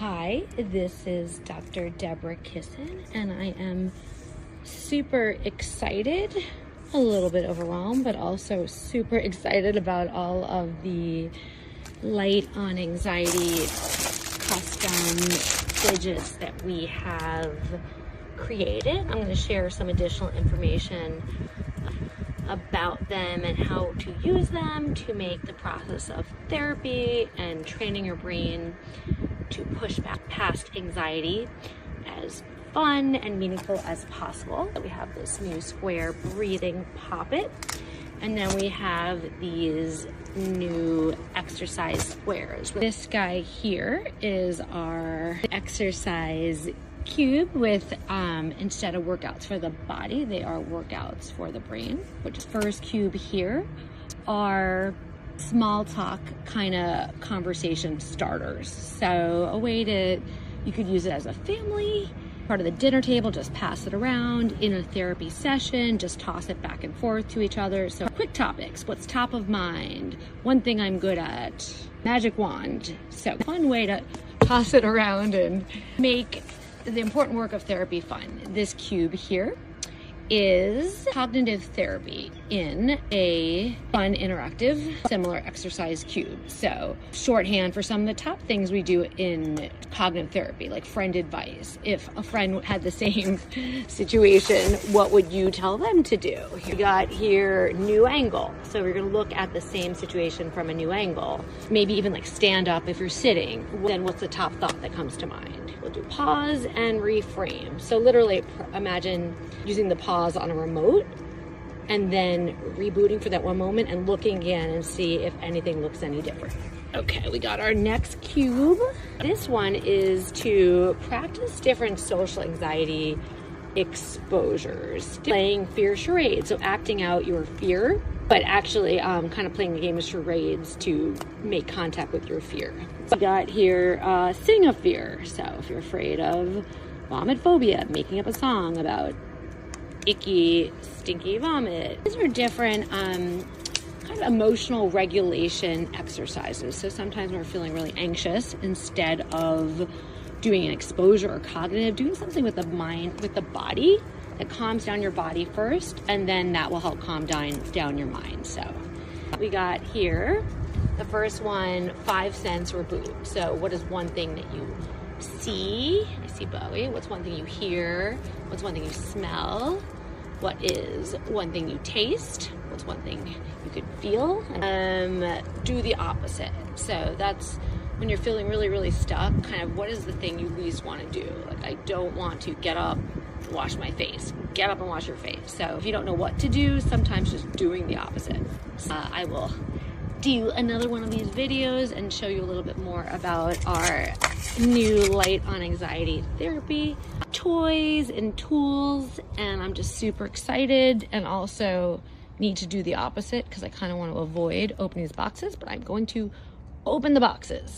Hi, this is Dr. Deborah Kissen, and I am super excited, a little bit overwhelmed, but also super excited about all of the light on anxiety custom fidgets that we have created. I'm going to share some additional information about them and how to use them to make the process of therapy and training your brain to push back past anxiety as fun and meaningful as possible. We have this new square breathing poppet, and then we have these new exercise squares. This guy here is our exercise cube with instead of workouts for the body, they are workouts for the brain. Which first cube here are small talk kind of conversation starters. So a way to, you could use it as a family, part of the dinner table, just pass it around. In a therapy session, just toss it back and forth to each other. So quick topics, what's top of mind, one thing I'm good at, magic wand. So fun way to toss it around and make the important work of therapy fun. This cube here is cognitive therapy in a fun, interactive, similar exercise cube. So shorthand for some of the top things we do in cognitive therapy, like friend advice. If a friend had the same situation, what would you tell them to do? You got here new angle. So we're gonna look at the same situation from a new angle. Maybe even like stand up if you're sitting. Then what's the top thought that comes to mind? We'll do pause and reframe. So literally imagine using the pause on a remote and then rebooting for that one moment and looking again and see if anything looks any different. Okay, we got our next cube. This one is to practice different social anxiety exposures. Playing fear charades, so acting out your fear, but actually kind of playing the game of charades to make contact with your fear. So we got here sing a fear. So if you're afraid of vomit phobia, making up a song about icky, stinky vomit. These are different kind of emotional regulation exercises. So sometimes when we're feeling really anxious, instead of doing an exposure or cognitive, doing something with the mind, with the body, that calms down your body first, and then that will help calm down your mind. So we got here, the first one, 5 sense reboot. So what is one thing that you see? I see Bowie. What's one thing you hear? What's one thing you smell? What is one thing you taste? What's one thing you could feel? Do the opposite. So that's when you're feeling really, really stuck, kind of what is the thing you least want to do? Like, I don't want to get up and wash my face. Get up and wash your face. So if you don't know what to do, sometimes just doing the opposite. I will do another one of these videos and show you a little bit more about our new light on anxiety therapy toys and tools, and I'm just super excited and also need to do the opposite because I kind of want to avoid opening these boxes, but I'm going to open the boxes.